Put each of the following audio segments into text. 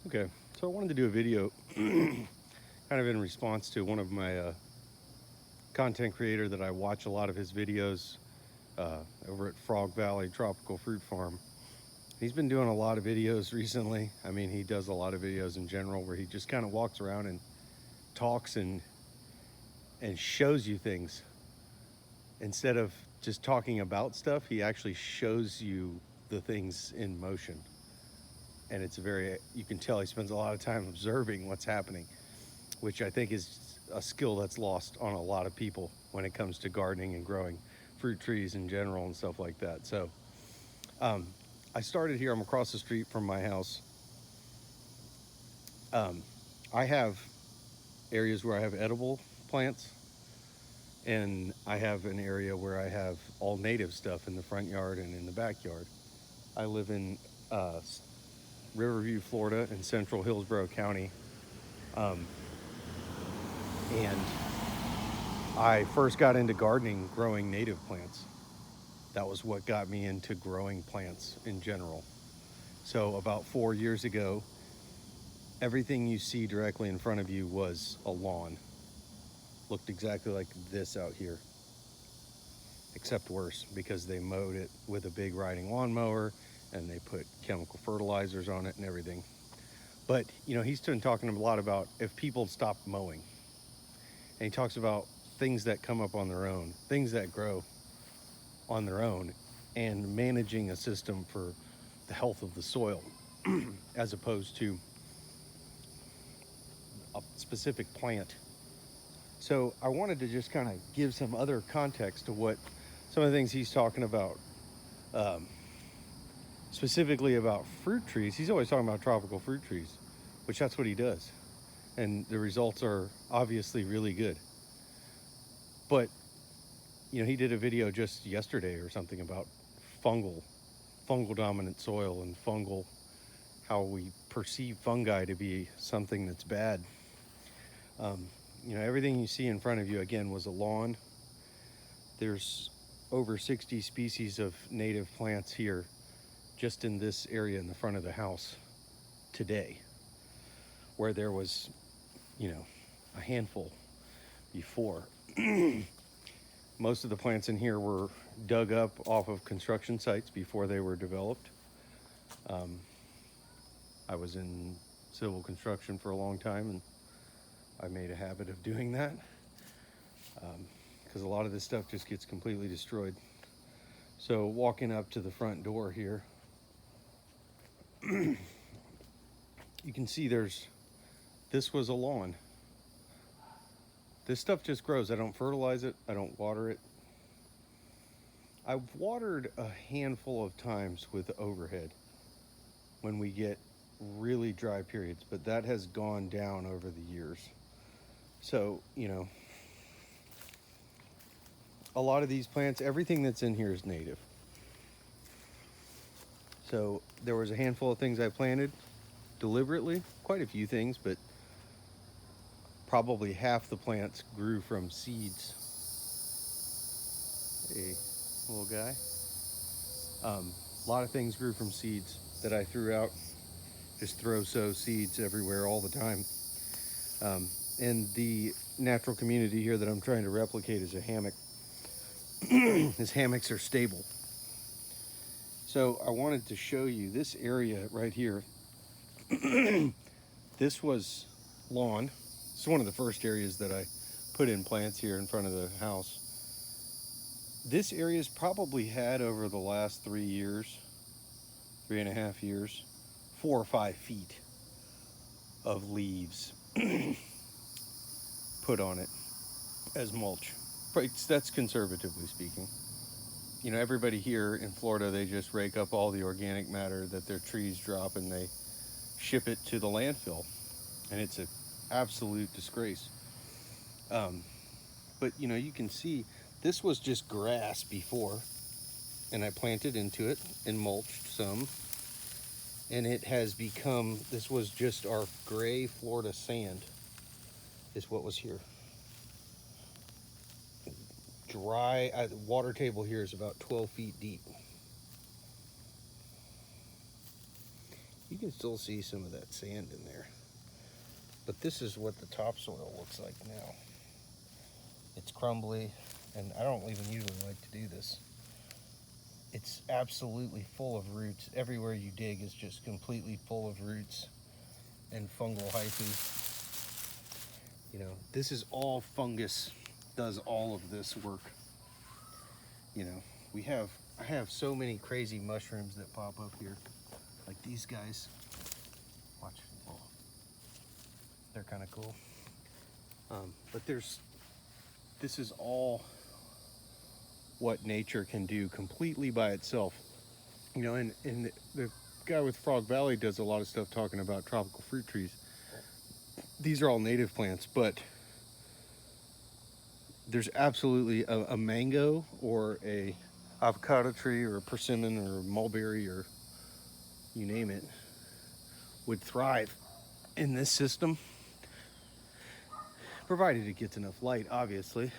Okay, so I wanted to do a video kind of in response to one of my content creator that I watch a lot of his videos over at Frog Valley Tropical Fruit Farm. He's been doing a lot of videos recently. I mean, he does a lot of videos in general where he just kind of walks around and talks and shows you things. Instead of just talking about stuff, he actually shows you the things in motion. And it's you can tell he spends a lot of time observing what's happening, which I think is a skill that's lost on a lot of people when it comes to gardening and growing fruit trees in general and stuff like that. So I started here. I'm across the street from my house. I have areas where I have edible plants, and I have an area where I have all native stuff in the front yard and in the backyard. I live in Riverview, Florida, in central Hillsborough County. And I first got into gardening growing native plants. That was what got me into growing plants in general. So about 4 years ago, everything you see directly in front of you was a lawn. Looked exactly like this out here, except worse, because they mowed it with a big riding lawnmower and they put chemical fertilizers on it and everything. But he's been talking a lot about if people stop mowing, and he talks about things that come up on their own, things that grow on their own, and managing a system for the health of the soil as opposed to a specific plant. So I wanted to just kind of give some other context to what some of the things he's talking about, specifically about fruit trees. He's always talking about tropical fruit trees, which that's what he does. And the results are obviously really good. But, he did a video just yesterday or something about fungal dominant soil and how we perceive fungi to be something that's bad. Everything you see in front of you, again, was a lawn. There's over 60 species of native plants here just in this area in the front of the house today, where there was, a handful before. Most of the plants in here were dug up off of construction sites before they were developed. I was in civil construction for a long time, and I made a habit of doing that because a lot of this stuff just gets completely destroyed. So walking up to the front door here, you can see this was a lawn. This stuff just grows. I don't fertilize it. I don't water it. I've watered a handful of times with overhead when we get really dry periods, but that has gone down over the years. So, a lot of these plants, everything that's in here is native. So there was a handful of things I planted deliberately, quite a few things, but probably half the plants grew from seeds. Hey, little guy. A lot of things grew from seeds that I threw out. Just sow seeds everywhere all the time. And the natural community here that I'm trying to replicate is a hammock. His hammocks are stable. So I wanted to show you this area right here. This was lawn. It's one of the first areas that I put in plants here in front of the house. This area's probably had over the last 3 years, 3.5 years, 4 or 5 feet of leaves put on it as mulch. That's conservatively speaking. Everybody here in Florida, they just rake up all the organic matter that their trees drop and they ship it to the landfill. And it's an absolute disgrace. But you can see this was just grass before, and I planted into it and mulched some. And it has become, this was just our gray Florida sand is what was here. Dry, the water table here is about 12 feet deep. You you can still see some of that sand in there. But this is what the topsoil looks like now. It's crumbly, and I don't even usually like to do this. It's absolutely full of roots. Everywhere you dig is just completely full of roots and fungal hyphae. You know, this is all fungus does all of this work. You know, I have so many crazy mushrooms that pop up here. Like these guys. Watch. Oh, they're kind of cool. But this is all what nature can do completely by itself. You know, and the guy with Frog Valley does a lot of stuff talking about tropical fruit trees. These are all native plants, but there's absolutely a mango or a avocado tree or a persimmon or a mulberry or you name it would thrive in this system, provided it gets enough light, obviously.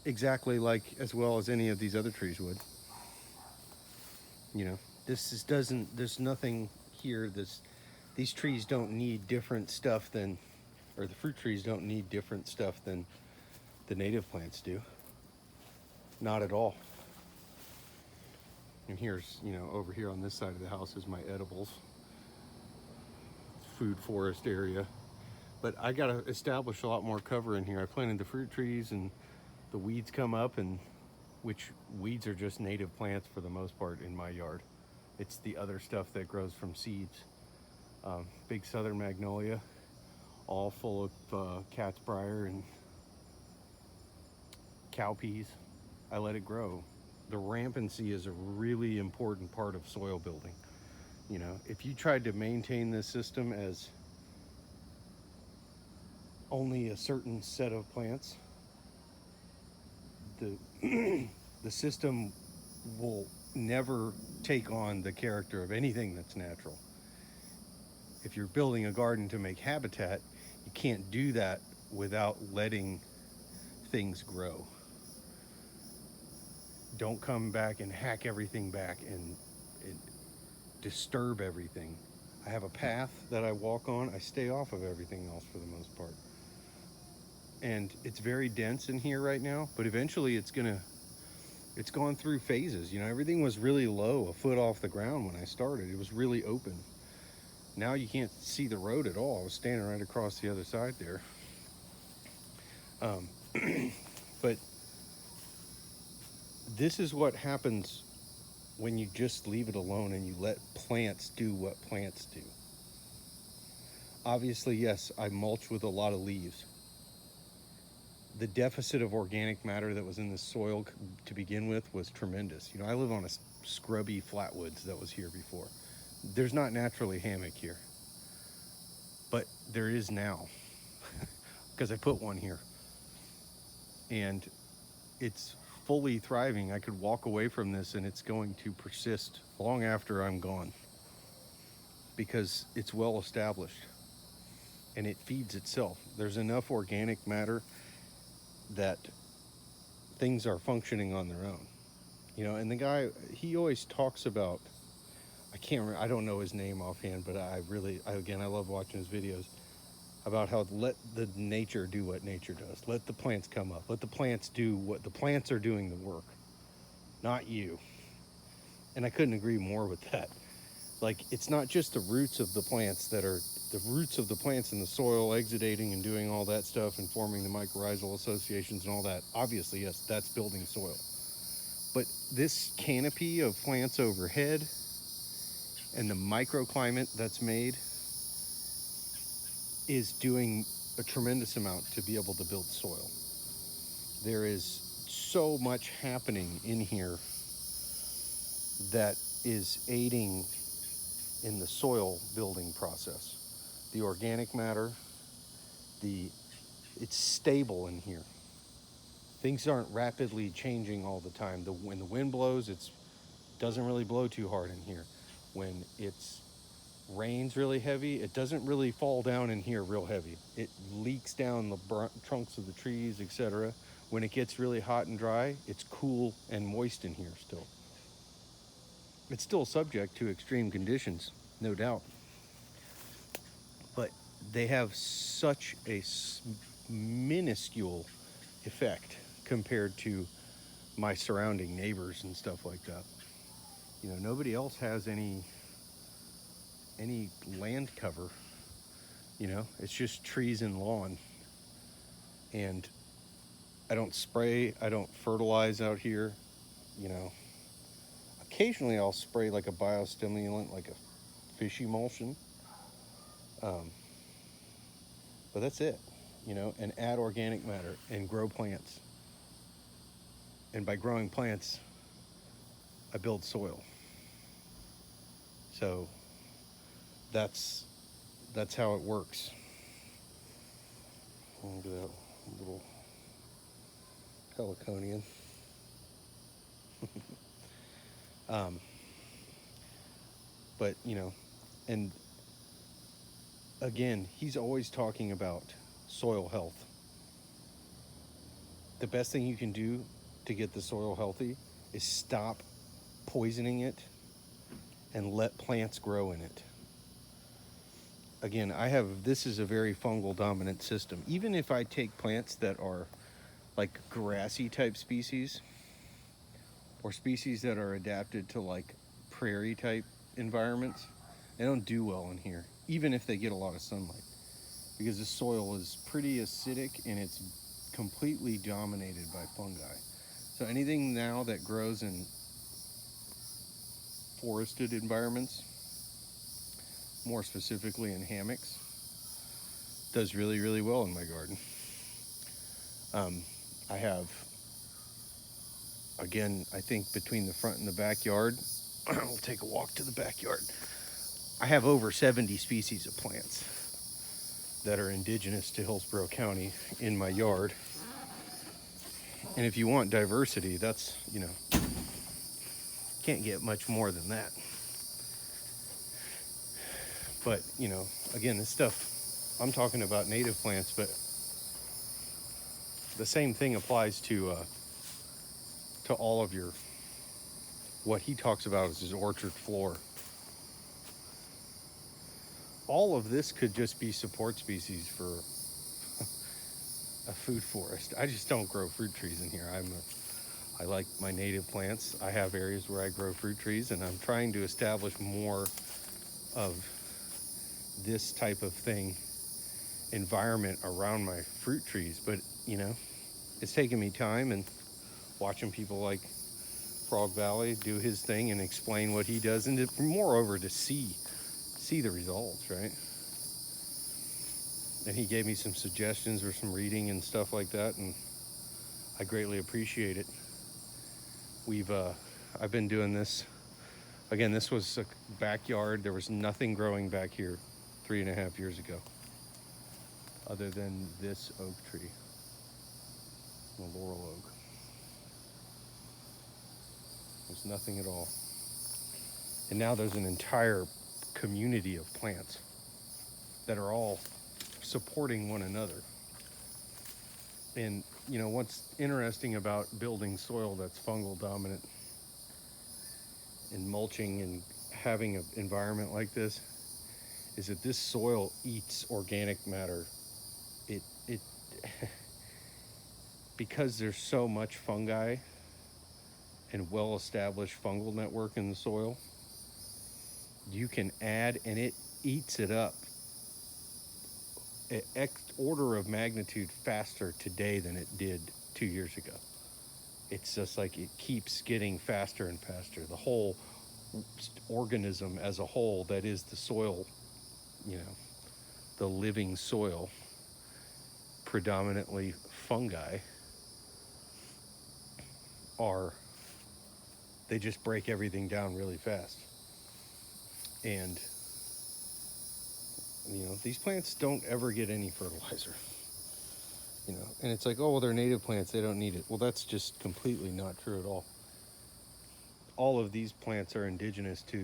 Exactly like as well as any of these other trees would. You know, there's nothing here these trees don't need different stuff than, or the fruit trees don't need different stuff than the native plants do. Not at all. And here's, you know, over here on this side of the house is my edibles. Food forest area. But I gotta establish a lot more cover in here. I planted the fruit trees and the weeds come up, and which weeds are just native plants for the most part in my yard. It's the other stuff that grows from seeds. Big southern magnolia, all full of cat's briar and cowpeas. I let it grow. The rampancy is a really important part of soil building. You know, if you tried to maintain this system as only a certain set of plants, the the system will never take on the character of anything that's natural. If you're building a garden to make habitat, you can't do that without letting things grow. Don't come back and hack everything back and disturb everything. I have a path that I walk on. I stay off of everything else for the most part. And it's very dense in here right now, but eventually it's gone through phases. You know, everything was really low, a foot off the ground when I started. It was really open. Now you can't see the road at all. I was standing right across the other side there. But this is what happens when you just leave it alone and you let plants do what plants do. Obviously, yes, I mulch with a lot of leaves. The deficit of organic matter that was in the soil to begin with was tremendous. You know, I live on a scrubby flatwoods that was here before. There's not naturally hammock here, but there is now because I put one here, and it's fully thriving. I could walk away from this and it's going to persist long after I'm gone because it's well established and it feeds itself. There's enough organic matter that things are functioning on their own. You know, and the guy, he always talks about, I can't remember, I don't know his name offhand, but I love watching his videos about how let the nature do what nature does. Let the plants come up. Let the plants do what the plants are doing the work, not you. And I couldn't agree more with that. Like, it's not just the roots of the plants that are the roots of the plants in the soil exudating and doing all that stuff and forming the mycorrhizal associations and all that. Obviously, yes, that's building soil. But this canopy of plants overhead and the microclimate that's made is doing a tremendous amount to be able to build soil. There is so much happening in here that is aiding in the soil building process. The organic matter, it's stable in here. Things aren't rapidly changing all the time. When the wind blows, it doesn't really blow too hard in here. When it's rains really heavy, it doesn't really fall down in here real heavy. It leaks down the trunks of the trees, etc. When it gets really hot and dry, it's cool and moist in here still. It's still subject to extreme conditions, no doubt. But they have such a minuscule effect compared to my surrounding neighbors and stuff like that. You know, nobody else has any land cover. You know, it's just trees and lawn. And I don't spray, I don't fertilize out here. You know, occasionally I'll spray like a biostimulant, like a fish emulsion. Um, but that's it, you know, and add organic matter and grow plants. And by growing plants, I build soil. So that's how it works. Look at that little heliconian. But you know, and again, he's always talking about soil health. The best thing you can do to get the soil healthy is stop poisoning it and let plants grow in it. Again, this is a very fungal dominant system. Even if I take plants that are like grassy type species or species that are adapted to like prairie type environments, they don't do well in here, even if they get a lot of sunlight, because the soil is pretty acidic and it's completely dominated by fungi. So anything now that grows in forested environments, more specifically in hammocks, does really, really well in my garden. I have, again, I think between the front and the backyard, we'll take a walk to the backyard. I have over 70 species of plants that are indigenous to Hillsborough County in my yard. And if you want diversity, that's, you know, can't get much more than that. But, you know, again, this stuff, I'm talking about native plants, but the same thing applies to all of your, what he talks about is his orchard floor. All of this could just be support species for a food forest. I just don't grow fruit trees in here. I like my native plants. I have areas where I grow fruit trees, and I'm trying to establish more of this type of thing, environment around my fruit trees. But, you know, it's taken me time, and watching people like Frog Valley do his thing and explain what he does, and moreover to see the results, right? And he gave me some suggestions or some reading and stuff like that, and I greatly appreciate it. I've been doing this. Again, this was a backyard. There was nothing growing back here 3.5 years ago, other than this oak tree, the laurel oak. There's nothing at all. And now there's an entire community of plants that are all supporting one another. And you know what's interesting about building soil that's fungal dominant and mulching and having an environment like this is that this soil eats organic matter. It because there's so much fungi and well-established fungal network in the soil, you can add and it eats it up an order of magnitude faster today than it did 2 years ago. It's just like it keeps getting faster and faster. The whole organism as a whole that is the soil, you know, the living soil, predominantly fungi, they just break everything down really fast. And you know, these plants don't ever get any fertilizer, you know, and it's like, oh, well, they're native plants, they don't need it. Well, that's just completely not true at all. All of these plants are indigenous to,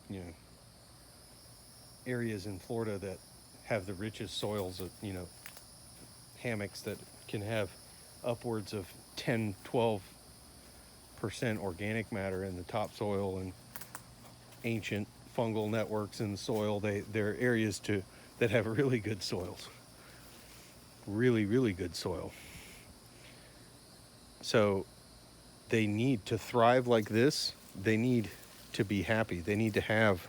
you know, areas in Florida that have the richest soils of, you know, hammocks that can have upwards of 10-12% organic matter in the topsoil, and ancient fungal networks in the soil. They're areas that have really good soils, really, really good soil. So they need to thrive like this. They need to be happy. They need to have,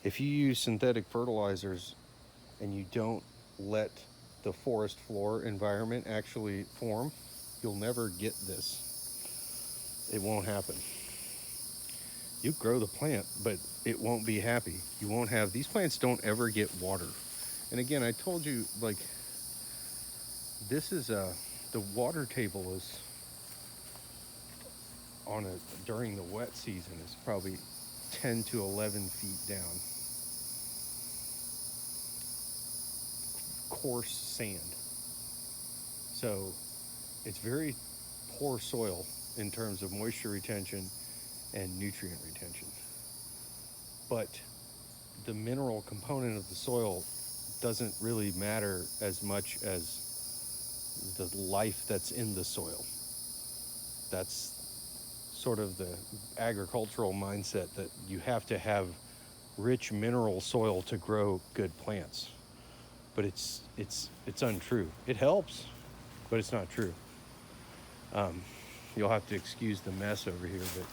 if you use synthetic fertilizers and you don't let the forest floor environment actually form, you'll never get this. It won't happen. You grow the plant, but it won't be happy. You won't have, these plants don't ever get water. And again, I told you, like, this is the water table is during the wet season is probably 10 to 11 feet down. Coarse sand. So it's very poor soil in terms of moisture retention and nutrient retention. But the mineral component of the soil doesn't really matter as much as the life that's in the soil. That's sort of the agricultural mindset, that you have to have rich mineral soil to grow good plants. But it's untrue. It helps, but it's not true. You'll have to excuse the mess over here, but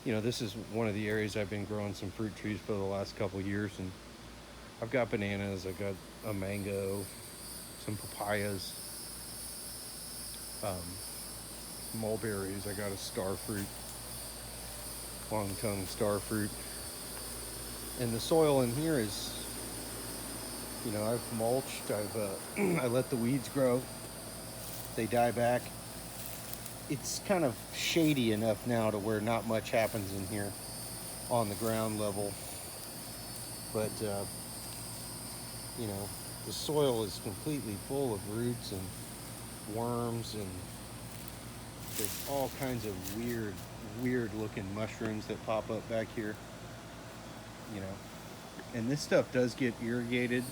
you know, this is one of the areas I've been growing some fruit trees for the last couple of years, and I've got bananas, I've got a mango, some papayas, mulberries, I got a star fruit, long-tongued star fruit. And the soil in here is, you know, I've mulched, I let the weeds grow, they die back. It's kind of shady enough now to where not much happens in here on the ground level. But, you know, the soil is completely full of roots and worms, and there's all kinds of weird looking mushrooms that pop up back here, you know. And this stuff does get irrigated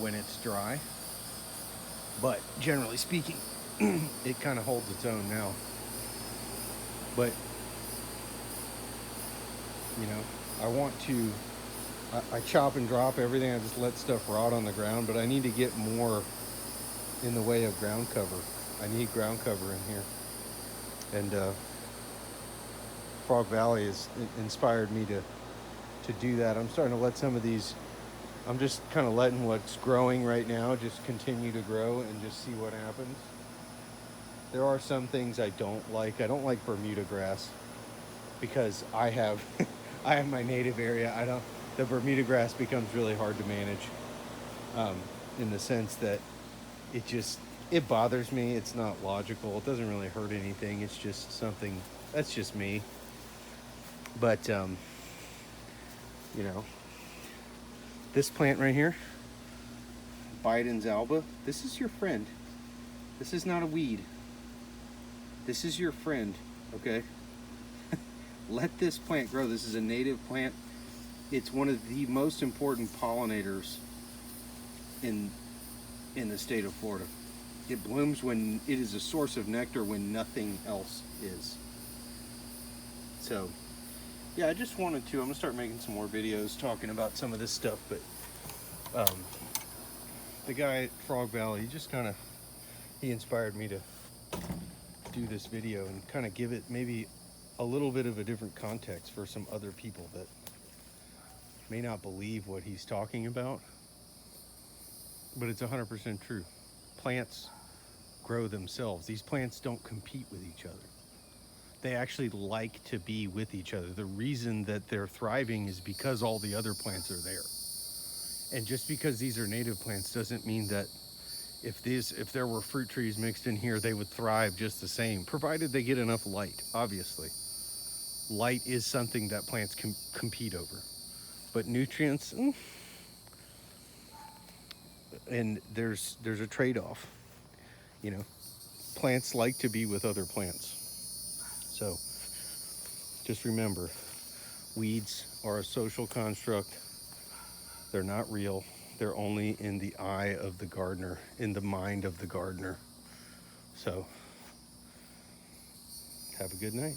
when it's dry, but generally speaking, it kind of holds its own now. But, you know, I want to, I chop and drop everything. I just let stuff rot on the ground, but I need to get more in the way of ground cover. I need ground cover in here. And Frog Valley has inspired me to do that. I'm starting to let some of these, I'm just kind of letting what's growing right now just continue to grow and just see what happens. There are some things I don't like. I don't like Bermuda grass because I have I have my native area. The Bermuda grass becomes really hard to manage, in the sense that it bothers me. It's not logical. It doesn't really hurt anything. It's just something that's just me. But you know, this plant right here, Biden's alba, this is your friend. This is not a weed. This is your friend, okay? Let this plant grow. This is a native plant. It's one of the most important pollinators in the state of Florida. It blooms when it is a source of nectar when nothing else is. So, yeah, I just wanted to, I'm gonna start making some more videos talking about some of this stuff, but the guy at Frog Valley, he inspired me to do this video and kind of give it maybe a little bit of a different context for some other people that may not believe what he's talking about, but it's 100% true. Plants grow themselves. These plants don't compete with each other. They actually like to be with each other. The reason that they're thriving is because all the other plants are there. And just because these are native plants doesn't mean that if there were fruit trees mixed in here, they would thrive just the same, provided they get enough light, obviously. Light is something that plants can compete over. But nutrients, and there's a trade-off. You know, plants like to be with other plants. So just remember, weeds are a social construct. They're not real. They're only in the eye of the gardener, in the mind of the gardener. So, have a good night.